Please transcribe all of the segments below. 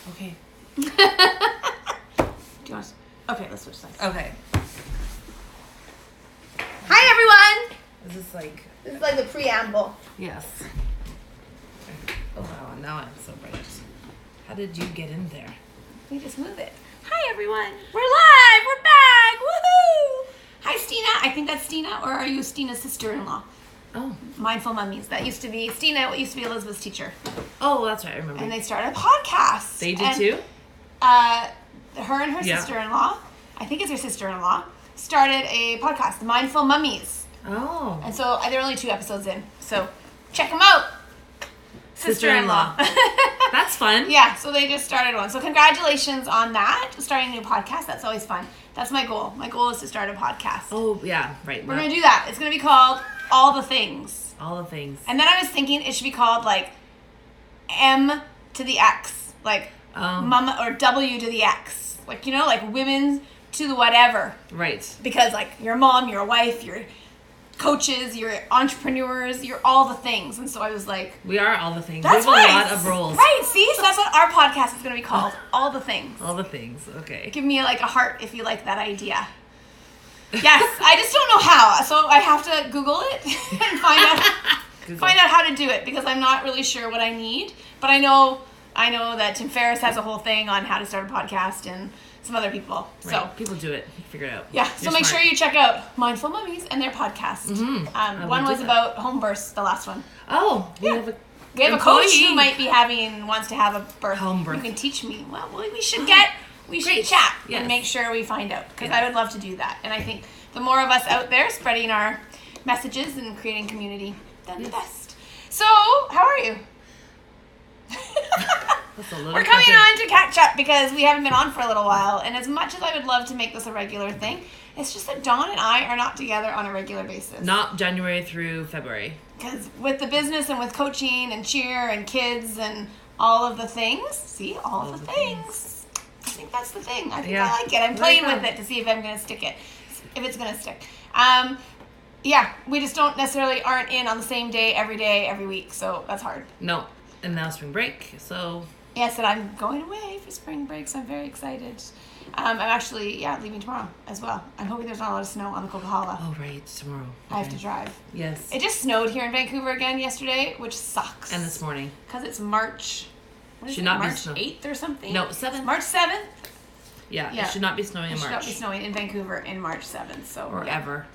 Okay. Do you want to... Okay, let's switch sides. Okay. Hi, everyone! Is this like... This is like the preamble. Yes. Oh, wow. Now I'm so bright. How did you get in there? We just move it. Hi, everyone. We're live. We're back. Woohoo! Hi, Stina. I think that's Stina, or are you Stina's sister-in-law? Oh. Mindful Mummies. That used to be Stina. Used to be Elizabeth's teacher. Oh, that's right. I remember. And they started a podcast. They did too? Her and her sister-in-law, I think it's her sister-in-law, started a podcast, Mindful Mummies. Oh. And so they're only 2 episodes in. So check them out. Sister-in-law. That's fun. Yeah, so they just started one. So congratulations on that, starting a new podcast. That's always fun. That's my goal. My goal is to start a podcast. Oh, yeah, right. We're going to do that. It's going to be called All the Things. All the Things. And then I was thinking it should be called like M to the X. Like Mama or W to the X. Like, you know, like women to the whatever. Right. Because like you're a mom, you're a wife, you're coaches, you're entrepreneurs, you're all the things. And so I was like... We are all the things. That's we have right. a lot of roles. Right, see? So that's what our podcast is going to be called. All the Things. All the Things, okay. Give me like a heart if you like that idea. Yes, I just don't know how. So I have to Google it and find out how to do it because I'm not really sure what I need. But I know that Tim Ferriss has a whole thing on how to start a podcast and some other people. Right. So people do it. Figure it out. Yeah. So make sure you check out Mindful Mummies and their podcast. Mm-hmm. One was about home births, the last one. Oh, we have a coach who might be wants to have a birth. Home birth. You can teach me. Well, we should should chat and make sure we find out because I would love to do that. And I think the more of us out there spreading our messages and creating community, then the best. So, how are you? We're coming on to catch up because we haven't been on for a little while, and as much as I would love to make this a regular thing, it's just that Dawn and I are not together on a regular basis. Not January through February. Because with the business and with coaching and cheer and kids and all of the things, all the things. I think that's the thing. I think I like it. I'm playing with it to see if I'm going to stick it, if it's going to stick. We just aren't in on the same day, every week, so that's hard. No, and now spring break, so... Yes, and I'm going away for spring break, so I'm very excited. I'm actually, leaving tomorrow as well. I'm hoping there's not a lot of snow on the Coquihalla. Oh, right, tomorrow. Okay. I have to drive. Yes. It just snowed here in Vancouver again yesterday, which sucks. And this morning. Because it's March... March 8th or something? No, 7th. March 7th? Yeah, it should not be snowing in March. It should not be snowing in Vancouver in March 7th. Or ever.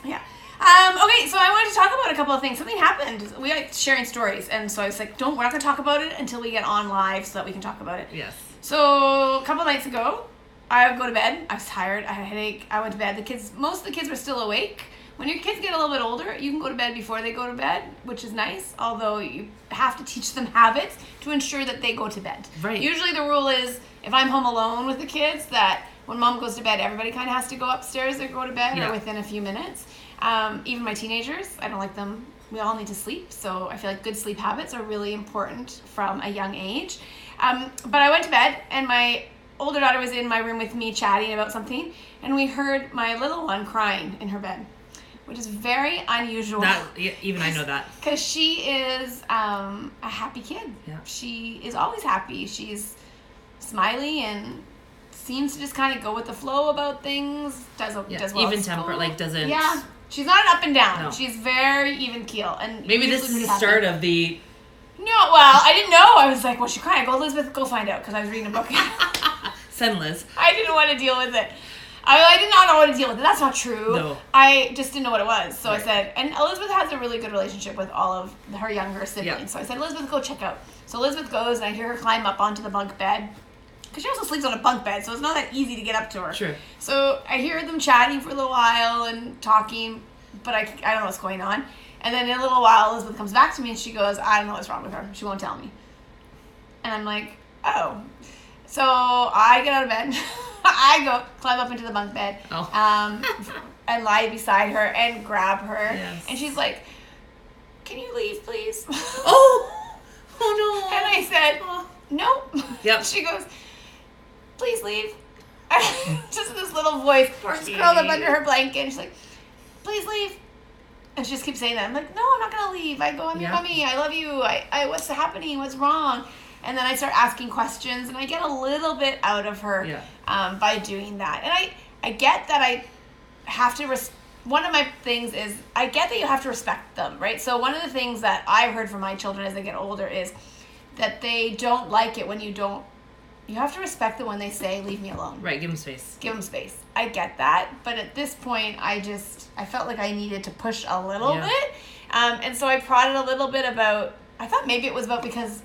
Yeah. Okay, so I wanted to talk about a couple of things. Something happened. We like sharing stories, and so I was like, we're not going to talk about it until we get on live so that we can talk about it. Yes. So a couple of nights ago, I would go to bed. I was tired. I had a headache. I went to bed. Most of the kids were still awake. When your kids get a little bit older, you can go to bed before they go to bed, which is nice, although you have to teach them habits to ensure that they go to bed. Right. Usually the rule is, if I'm home alone with the kids, that when mom goes to bed, everybody kind of has to go upstairs or go to bed or within a few minutes. Even my teenagers, I don't like them. We all need to sleep, so I feel like good sleep habits are really important from a young age. But I went to bed, and my older daughter was in my room with me chatting about something, and we heard my little one crying in her bed, which is very unusual. Even I know that. Because she is a happy kid. Yeah. She is always happy. She's smiley and seems to just kind of go with the flow about things. Does well. Even temper, doesn't. Yeah. She's not an up and down. No. She's very even keel. And maybe this is the start of the... No, well, I didn't know. I was like, was she crying? I go, Elizabeth, go find out, because I was reading a book. Send Liz. I didn't want to deal with it. I did not know what to deal with it. That's not true. No. I just didn't know what it was. So I said, and Elizabeth has a really good relationship with all of her younger siblings. Yeah. So I said, Elizabeth, go check out. So Elizabeth goes, and I hear her climb up onto the bunk bed. Because she also sleeps on a bunk bed, so it's not that easy to get up to her. Sure. So I hear them chatting for a little while and talking, but I don't know what's going on. And then in a little while, Elizabeth comes back to me and she goes, I don't know what's wrong with her. She won't tell me. And I'm like, oh. So I get out of bed. I go climb up into the bunk bed and lie beside her and grab her. Yes. And she's like, can you leave, please? Oh no. And I said, no. Yep. She goes, please leave. Just this little voice. She's curled up under her blanket. And she's like, please leave. And she just keeps saying that. I'm like, no, I'm not going to leave. I go, I'm your mommy. I love you. What's happening? What's wrong? And then I start asking questions, and I get a little bit out of her by doing that. And I get that I have to one of my things is I get that you have to respect them, right? So one of the things that I've heard from my children as they get older is that they don't like it when you have to respect them when they say, leave me alone. Right, give them space. Give them space. I get that. But at this point, I felt like I needed to push a little bit. And so I prodded a little bit about, I thought maybe it was about because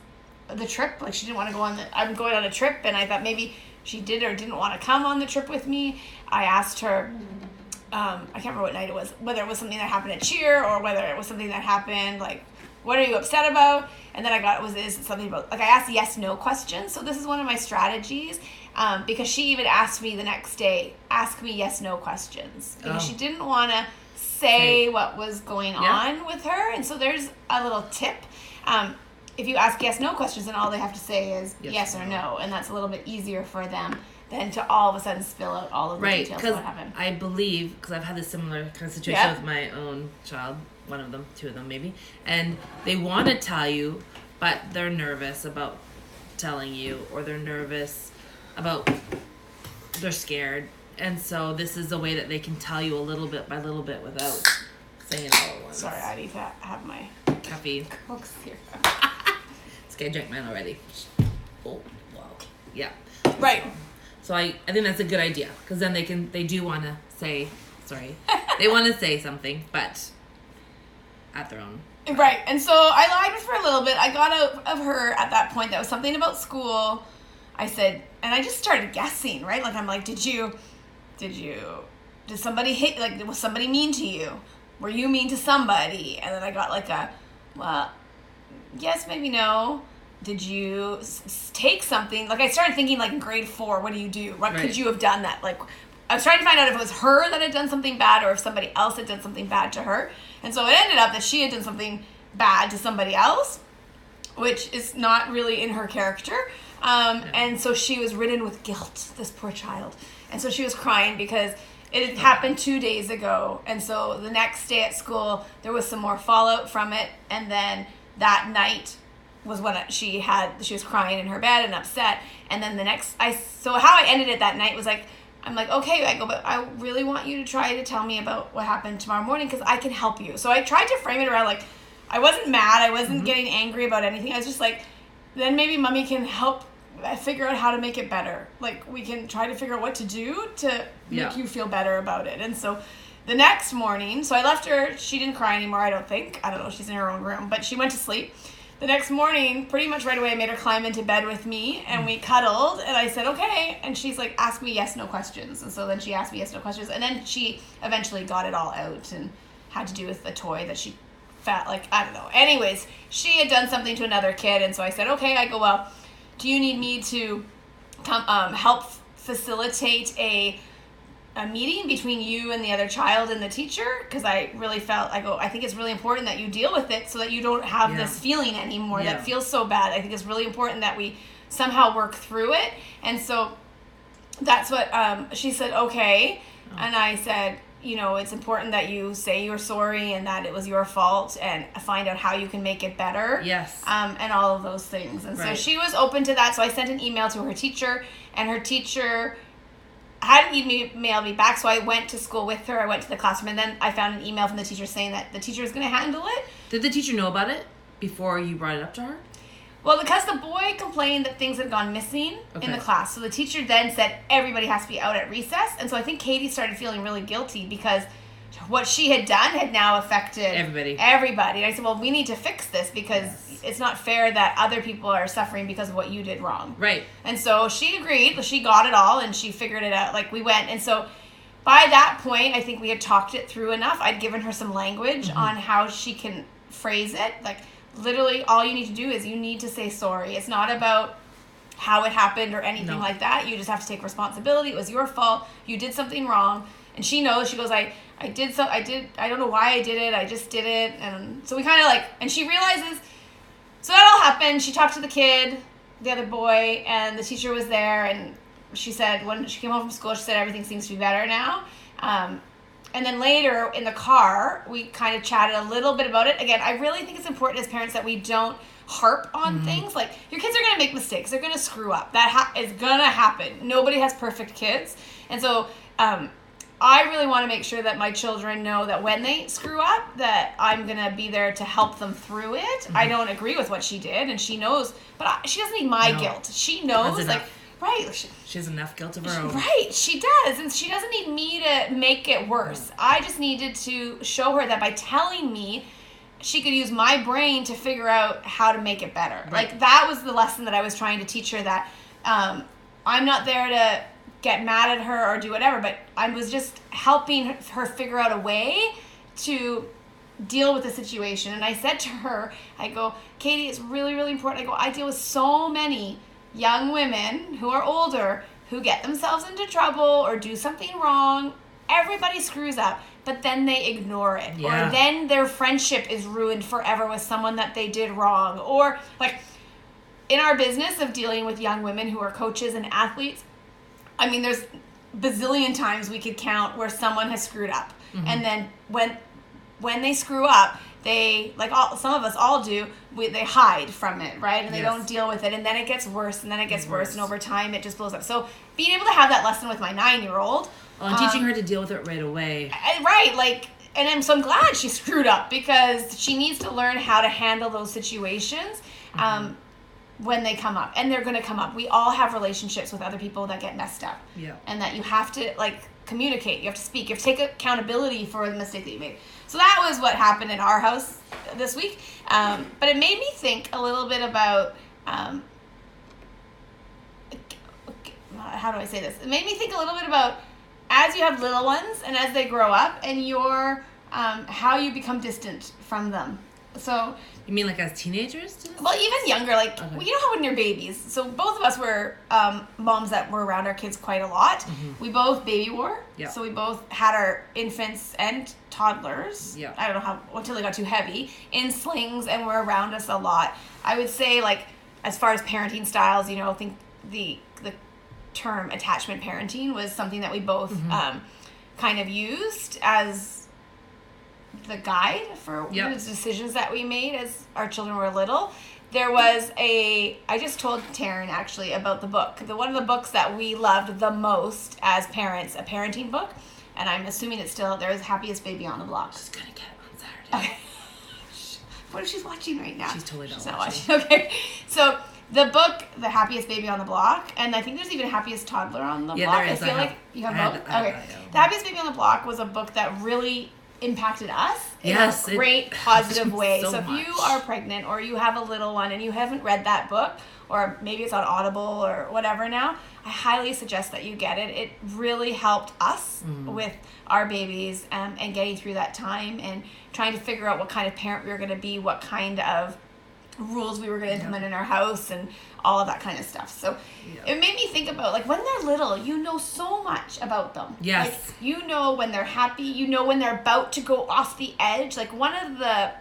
of the trip. Like she didn't want to go I'm going on a trip, and I thought maybe she did or didn't want to come on the trip with me. I asked her, I can't remember what night it was, whether it was something that happened at cheer or whether it was something that happened, like, what are you upset about? And then I got, is it something about, like, I asked yes/no questions. So this is one of my strategies, because she even asked me the next day, ask me yes/no questions. Because she didn't want to say what was going on with her. And so there's a little tip. If you ask yes/no questions, then all they have to say is yes or no. And that's a little bit easier for them than to all of a sudden spill out all of the details of what happened. I believe, because I've had this similar kind of situation with my own child, one of them, two of them maybe, and they want to tell you, but they're nervous about telling you, or they're scared, and so this is a way that they can tell you a little bit by little bit without saying it all at once. Sorry, I need to have my caffeine. Cokes here. This guy drank mine already. Oh, wow. Yeah. Right. So I think that's a good idea, because then they do want to say, they want to say something, but at their own. Right. And so I lied for a little bit. I got out of her at that point that was something about school. I said, and I just started guessing, right? Like, I'm like, did somebody hit, like, was somebody mean to you? Were you mean to somebody? And then I got like well, yes, maybe no. Did you take something? Like, I started thinking, like, in grade 4, what do you do? What could you have done that? Like, I was trying to find out if it was her that had done something bad or if somebody else had done something bad to her. And so it ended up that she had done something bad to somebody else, which is not really in her character. And so she was ridden with guilt, this poor child. And so she was crying because it had happened 2 days ago. And so the next day at school, there was some more fallout from it. And then that night was when she was crying in her bed and upset. And then so how I ended it that night was like, I'm like, okay, but I really want you to try to tell me about what happened tomorrow morning because I can help you. So I tried to frame it around, like, I wasn't mad. I wasn't getting angry about anything. I was just like, then maybe mommy can help figure out how to make it better. Like, we can try to figure out what to do to make you feel better about it. And so the next morning, so I left her. She didn't cry anymore, I don't think. I don't know. She's in her own room. But she went to sleep. The next morning, pretty much right away, I made her climb into bed with me, and we cuddled, and I said, okay. And she's like, ask me yes/no questions. And so then she asked me yes/no questions, and then she eventually got it all out and had to do with the toy that she felt like, I don't know. Anyways, she had done something to another kid, and so I said, okay. I go, well, do you need me to come help facilitate a meeting between you and the other child and the teacher? Because I really felt, I think it's really important that you deal with it so that you don't have this feeling anymore that feels so bad. I think it's really important that we somehow work through it. And so that's what she said, okay. And I said, it's important that you say you're sorry and that it was your fault and find out how you can make it better. Yes. And all of those things. And so she was open to that. So I sent an email to her teacher, and her teacher hadn't emailed me back, so I went to school with her. I went to the classroom, and then I found an email from the teacher saying that the teacher was going to handle it. Did the teacher know about it before you brought it up to her? Well, because the boy complained that things had gone missing in the class. So the teacher then said everybody has to be out at recess. And so I think Katie started feeling really guilty because what she had done had now affected everybody. And I said, well, we need to fix this because it's not fair that other people are suffering because of what you did wrong. Right. And so she agreed. She got it all, and she figured it out. Like, we went. And so by that point, I think we had talked it through enough. I'd given her some language on how she can phrase it. Like, literally all you need to do is you need to say sorry. It's not about how it happened or anything like that. You just have to take responsibility. It was your fault. You did something wrong. And she knows. She goes, I don't know why I did it. I just did it. And so we kind of and she realizes, so that all happened. She talked to the kid, the other boy, and the teacher was there. And she said, when she came home from school, she said, everything seems to be better now. And then later in the car, we kind of chatted a little bit about it. Again, I really think it's important as parents that we don't harp on things. Like, your kids are going to make mistakes. They're going to screw up. That is going to happen. Nobody has perfect kids. And so I really want to make sure that my children know that when they screw up, that I'm going to be there to help them through it. I don't agree with what she did, and she knows, but she doesn't need my guilt. She knows, like, right. She has enough guilt of her own. Right, she does. And she doesn't need me to make it worse. I just needed to show her that by telling me, she could use my brain to figure out how to make it better. Right. Like, that was the lesson that I was trying to teach her, that I'm not there to get mad at her or do whatever, but I was just helping her figure out a way to deal with the situation. And I said to her, I go, Katie, it's really, really important. I go, I deal with so many young women who are older who get themselves into trouble or do something wrong. Everybody screws up, but then they ignore it. Yeah. Or then their friendship is ruined forever with someone that they did wrong. Or, like, in our business of dealing with young women who are coaches and athletes, I mean, there's bazillion times we could count where someone has screwed up. And then when they screw up, they, like some of us all do, they hide from it, right? And they don't deal with it. And then it gets worse, and then it gets worse. And over time, it just blows up. So being able to have that lesson with my 9-year-old. And teaching her to deal with it right away. Right, like, and I'm glad she screwed up, because she needs to learn how to handle those situations when they come up. And they're going to come up. We all have relationships with other people that get messed up. Yeah. And that you have to, like, communicate. You have to speak. You have to take accountability for the mistake that you made. So that was what happened in our house this week. But it made me think a little bit about, how do I say this? It made me think a little bit about, as you have little ones and as they grow up, and your how you become distant from them. So you mean like as teenagers? Well, even younger, like, well, you know how when you're babies. So both of us were moms that were around our kids quite a lot. We both baby wore. So we both had our infants and toddlers. I don't know how, until they got too heavy, in slings, and were around us a lot. I would say, like, as far as parenting styles, you know, I think the term attachment parenting was something that we both kind of used as the guide for the decisions that we made as our children were little. There was I just told Taryn actually about the book. One of the books that we loved the most as parents, a parenting book, and I'm assuming it's still there, is Happiest Baby on the Block. She's gonna get it on Saturday. Okay. What if she's watching right now? She's totally not watching. Okay. So the book, The Happiest Baby on the Block, and I think there's even Happiest Toddler on the Block. There is. I feel like you have both. Okay. The Happiest Baby on the Block was a book that really impacted us in a great positive way. So if you are pregnant or you have a little one and you haven't read that book, or maybe it's on Audible or whatever now, I highly suggest that you get it. It really helped us with our babies and getting through that time and trying to figure out what kind of parent we were going to be, what kind of rules we were going to implement in our house, and all of that kind of stuff. So it made me think about, like, when they're little, you know so much about them. Like, you know when they're happy, you know when they're about to go off the edge. Like, one of the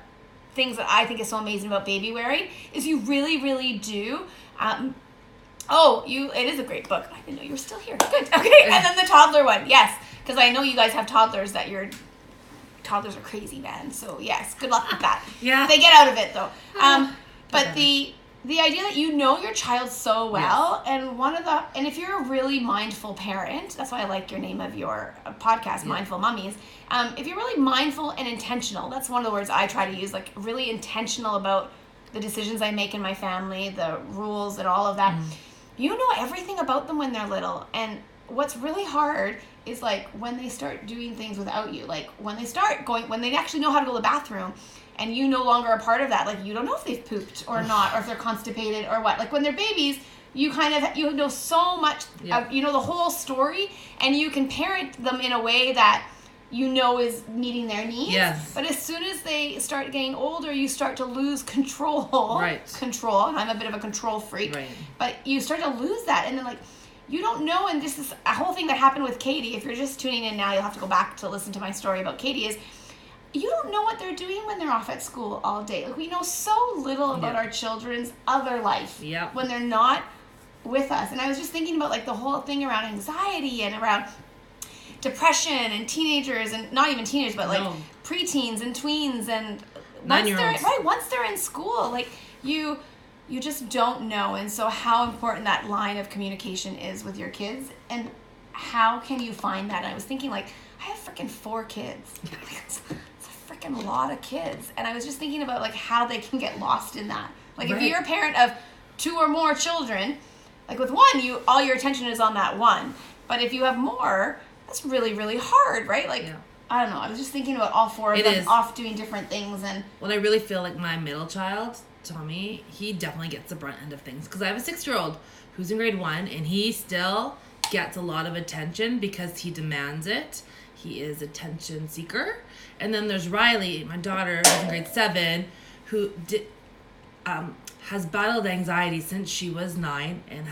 things that I think is so amazing about baby wearing is you really, really do. It is a great book. I didn't know you were still here. Good. Okay. And then the toddler one. Yes. Because I know you guys have toddlers that your toddlers are crazy, man. So yes, good luck with that. They get out of it though. But the idea that you know your child so well, and if you're a really mindful parent, that's why I like your name of your podcast, Mindful Mummies. If you're really mindful and intentional, that's one of the words I try to use, like really intentional about the decisions I make in my family, the rules and all of that. You know everything about them when they're little. And what's really hard is, like, when they start doing things without you, like when they actually know how to go to the bathroom, and you no longer are part of that. Like, you don't know if they've pooped or not, or if they're constipated or what. Like, when they're babies, you know so much, you know the whole story, and you can parent them in a way that you know is meeting their needs. But as soon as they start getting older, you start to lose control. Control. And I'm a bit of a control freak. But you start to lose that. And then, like, you don't know, and this is a whole thing that happened with Katie. If you're just tuning in now, you'll have to go back to listen to my story about Katie, is you don't know what they're doing when they're off at school all day. Like, we know so little about our children's other life when they're not with us. And I was just thinking about, like, the whole thing around anxiety and around depression and teenagers, and not even teenagers, but like preteens and tweens and once they're in school, like, you just don't know. And so how important that line of communication is with your kids, and how can you find that? And I was thinking, like, I have freaking 4 kids. It's a freaking lot of kids. And I was just thinking about, like, how they can get lost in that. Like, if you're a parent of 2 or more children, like with one, all your attention is on that one. But if you have more, that's really, really hard, right? Like, I don't know. I was just thinking about all 4 of them off doing different things. And well, I really feel like my middle child, Tommy, he definitely gets the brunt end of things. Because I have a 6-year-old who's in grade 1, and he still gets a lot of attention because he demands it. He is attention seeker. And then there's Riley, my daughter, who's in grade 7, who has battled anxiety since she was 9, and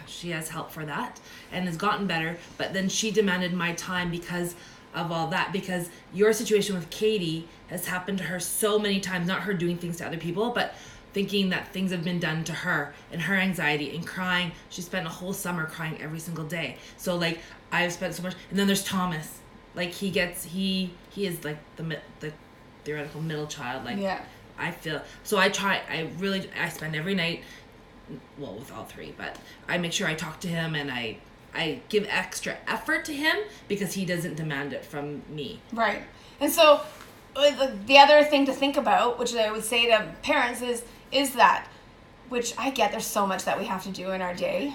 she has help for that and has gotten better. But then she demanded my time because of all that, because your situation with Katie has happened to her so many times, not her doing things to other people, but thinking that things have been done to her, and her anxiety and crying. She spent a whole summer crying every single day. So like, I've spent so much. And then there's Thomas, like he is like the theoretical middle child. Like, I feel, so I spend every night, well, with all 3, but I make sure I talk to him, and I give extra effort to him because he doesn't demand it from me. Right. And so the other thing to think about, which I would say to parents, is that, which I get, there's so much that we have to do in our day.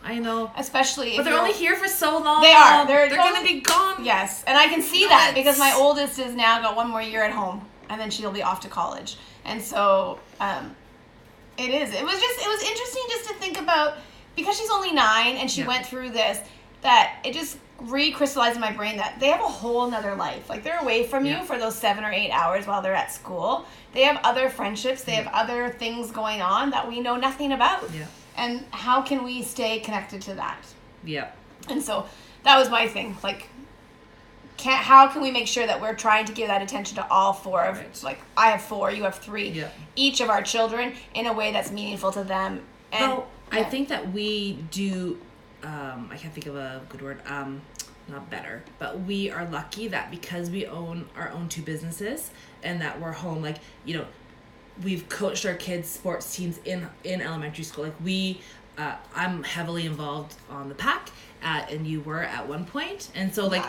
I know. Especially but they're only here for so long. They are. They're going to be gone. Yes. And I can see that because my oldest has now got 1 more year at home, and then she'll be off to college. And so it is. It was interesting just to think about, because she's only 9 and she went through this, that it just recrystallized in my brain that they have a whole nother life. Like, they're away from you for those 7 or 8 hours while they're at school. They have other friendships. They have other things going on that we know nothing about. Yeah. And how can we stay connected to that? Yeah. And so that was my thing. Like, how can we make sure that we're trying to give that attention to all 4 of, like, I have 4, you have 3, each of our children, in a way that's meaningful to them. And I think that we do, I can't think of a good word, not better, but we are lucky that because we own our own 2 businesses, and that we're home, like, you know, we've coached our kids' sports teams in elementary school. Like, I'm heavily involved on the pack, and you were at one point, and so like,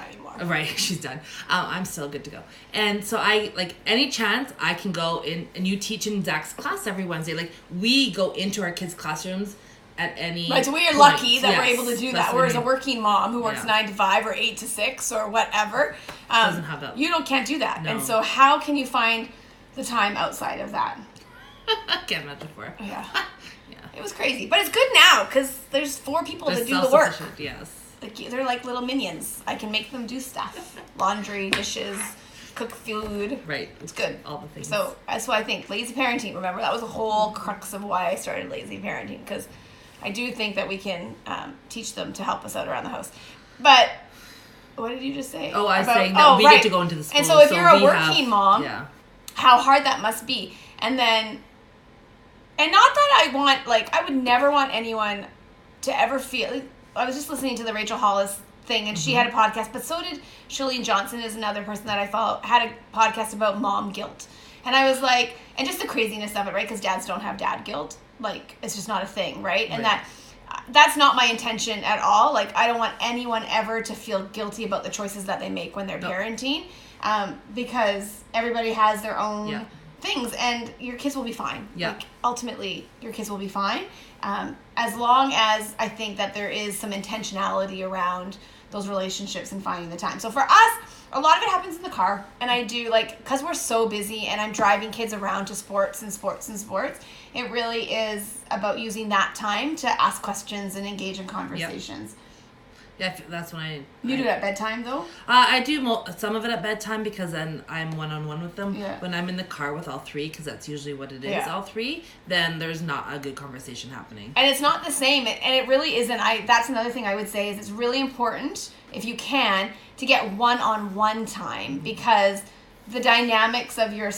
right, she's done. I'm still good to go, and so I, like, any chance I can go in, and you teach in Zach's class every Wednesday. Like, we go into our kids' classrooms at any right. So we are lucky that we're able to do that. Whereas a working mom who works 9 to 5 or 8 to 6 or whatever doesn't have that. You can't do that, and so how can you find the time outside of that? Can't imagine for. Yeah. It was crazy, but it's good now because there's 4 people to do the work. Yes. Like, they're like little minions. I can make them do stuff: laundry, dishes, cook food. Right. It's good. All the things. So that's why I think lazy parenting. Remember, that was the whole crux of why I started lazy parenting, because I do think that we can teach them to help us out around the house. But what did you just say? Oh, I was saying that we get to go into the school. And so if you're a working mom, how hard that must be. And then, and not that I would never want anyone to ever feel, I was just listening to the Rachel Hollis thing, and she had a podcast, but so did Shalene Johnson, is another person that I follow, had a podcast about mom guilt. And I was like, and just the craziness of it, right? Because dads don't have dad guilt. Like, it's just not a thing, right? And that's not my intention at all. Like, I don't want anyone ever to feel guilty about the choices that they make when they're parenting, because everybody has their own things, and your kids will be fine. Like, ultimately, your kids will be fine, as long as I think that there is some intentionality around those relationships and finding the time. So for us, a lot of it happens in the car, and I do, like, because we're so busy and I'm driving kids around to sports, it really is about using that time to ask questions and engage in conversations. Yeah, that's when You do it at bedtime, though? I do some of it at bedtime, because then I'm one-on-one with them. Yeah. When I'm in the car with all 3, because that's usually what it is, all 3, then there's not a good conversation happening. And it's not the same, and it really isn't. That's another thing I would say, is it's really important, if you can, to get one-on-one time, because the dynamics of your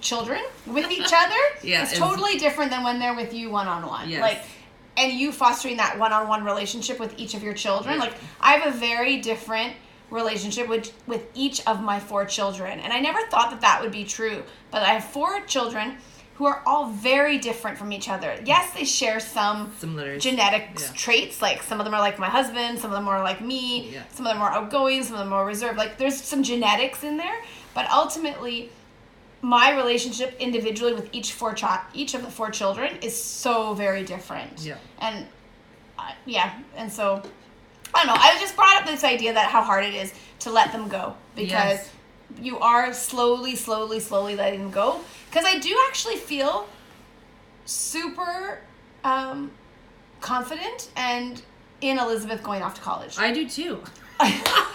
children with each other is totally different than when they're with you one-on-one. Yes. Like, and you fostering that one-on-one relationship with each of your children. Like, I have a very different relationship with each of my 4 children. And I never thought that would be true. But I have 4 children, who are all very different from each other. Yes, they share some similar genetics traits. Like some of them are like my husband, some of them are like me, some of them are outgoing, some of them are reserved. Like there's some genetics in there, but ultimately my relationship individually with each of the 4 children is so very different. Yeah. And and so I don't know. I just brought up this idea that how hard it is to let them go because you are slowly letting them go. Because I do actually feel super confident and in Elizabeth going off to college. I do too.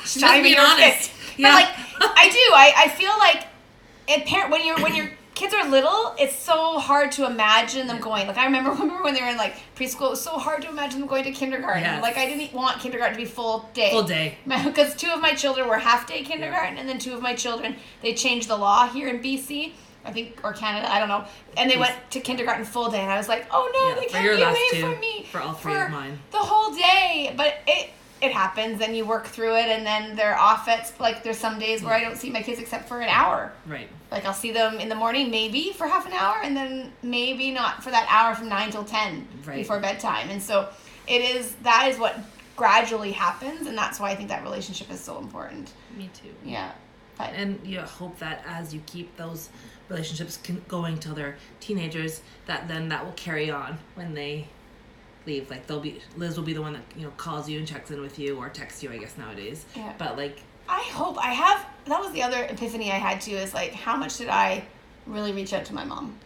She's not even honest. Yeah. But like I do. I feel like when your kids are little, it's so hard to imagine them going. Like I remember when they were in like preschool, it was so hard to imagine them going to kindergarten. Yes. Like I didn't want kindergarten to be full day. Because 2 of my children were half day kindergarten, and then 2 of my children, they changed the law here in BC, I think, or Canada, I don't know. And they went to kindergarten full day, and I was like, oh no, they can't be away from me for all 3 of mine the whole day. But it happens, and you work through it, and then they're off at, like, there's some days where I don't see my kids except for an hour. Right. Like, I'll see them in the morning, maybe for half an hour, and then maybe not for that hour from 9 till 10 before bedtime. And so that is what gradually happens, and that's why I think that relationship is so important. Me too. Yeah. And you hope that as you keep those relationships going till they're teenagers, that will carry on when they leave. Like Liz will be the one that calls you and checks in with you or texts you, I guess nowadays. Yeah. But like I hope that was the other epiphany I had too, is like how much did I really reach out to my mom?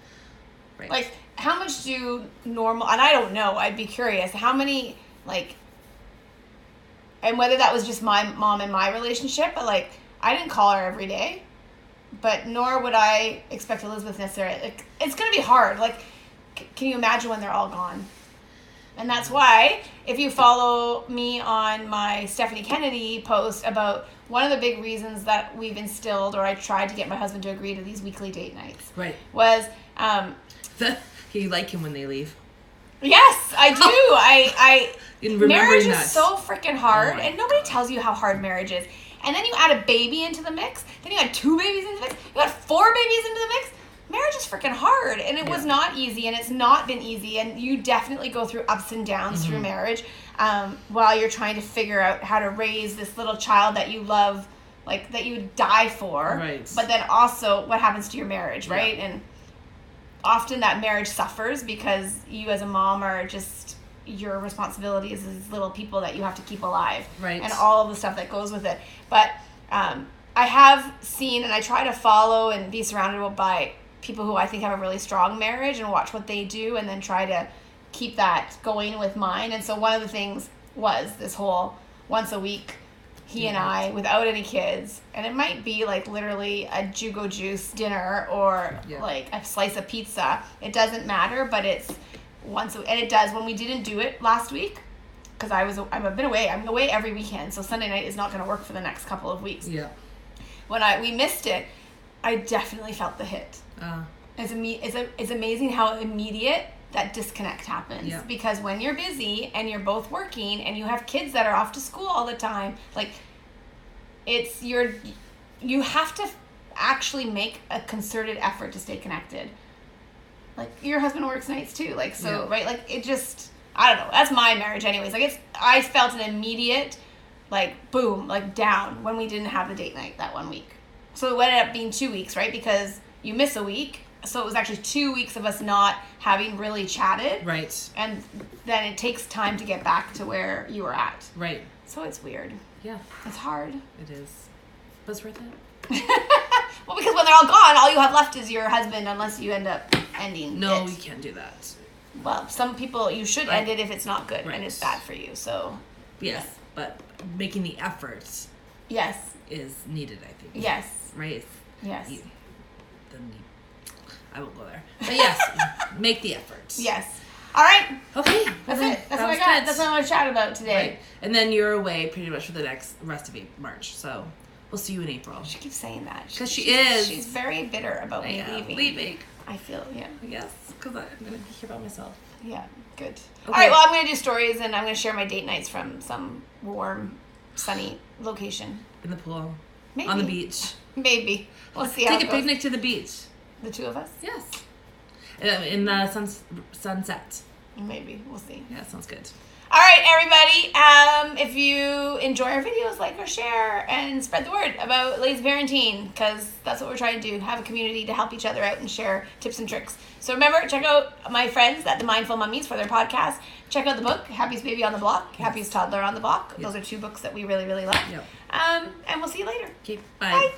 Right. Like how much do normal, and I don't know, I'd be curious how many, like, and whether that was just my mom and my relationship, but like I didn't call her every day, but nor would I expect Elizabeth necessarily. Like, it's going to be hard. Like, can you imagine when they're all gone? And that's why, if you follow me on my Stephanie Kennedy post about one of the big reasons that we've instilled, or I tried to get my husband to agree to these weekly date nights, was you like him when they leave. Yes, I do. Marriage is that. so freaking hard, and nobody tells you how hard marriage is. And then you add a baby into the mix. Then you add 2 babies into the mix. You add 4 babies into the mix. Marriage is freaking hard. And it was not easy. And it's not been easy. And you definitely go through ups and downs through marriage while you're trying to figure out how to raise this little child that you love, like, that you would die for. Right. But then also what happens to your marriage, right? And often that marriage suffers because you as a mom are just... your responsibility is these little people that you have to keep alive, right? And all of the stuff that goes with it. But I have seen, and I try to follow and be surrounded by people who I think have a really strong marriage and watch what they do, and then try to keep that going with mine. And so one of the things was this whole once a week, he and I, without any kids, and it might be like literally a Jugo Juice dinner or like a slice of pizza. It doesn't matter, but it's once, and it does. When we didn't do it last week, because I've been away. I'm away every weekend, so Sunday night is not going to work for the next couple of weeks. Yeah. When we missed it, I definitely felt the hit. It's amazing how immediate that disconnect happens. Yeah. Because when you're busy and you're both working and you have kids that are off to school all the time, like you have to actually make a concerted effort to stay connected. Like, your husband works nights too, like, so, right? Like, it just, I don't know. That's my marriage anyways. Like, I felt an immediate, like, boom, like, down when we didn't have the date night that 1 week. So it ended up being 2 weeks, right? Because you miss a week. So it was actually 2 weeks of us not having really chatted. Right. And then it takes time to get back to where you were at. Right. So it's weird. Yeah. It's hard. It is. But it's worth it. Well, because when they're all gone, all you have left is your husband, unless you end up ending No, it. You can't do that. Well, some people, you should end it if it's not good and it's bad for you, so. Yes, but making the effort is needed, I think. Yes. Right? Yes. I won't go there. But yes, make the effort. Yes. All right. Okay. That's it. That's what I got. That's what I want to chat about today. Right. And then you're away pretty much for the rest of March, so we'll see you in April. She keeps saying that. Because she is. She's very bitter about me leaving. I feel, Yes, because I'm going to be here by myself. Yeah, good. Okay. All right, well, I'm going to do stories, and I'm going to share my date nights from some warm, sunny location. In the pool. Maybe. On the beach. Maybe. We'll see how it goes. Take a picnic to the beach. The 2 of us? Yes. In the sunset. Maybe. We'll see. Yeah, sounds good. All right, everybody. If you enjoy our videos, like or share and spread the word about lazy parenting, because that's what we're trying to do. Have a community to help each other out and share tips and tricks. So remember, check out my friends at the Mindful Mummies for their podcast. Check out the book, Happy's Baby on the Block, Happy's Toddler on the Block. Those are 2 books that we really, really love. Yep. And we'll see you later. Okay, bye. Bye.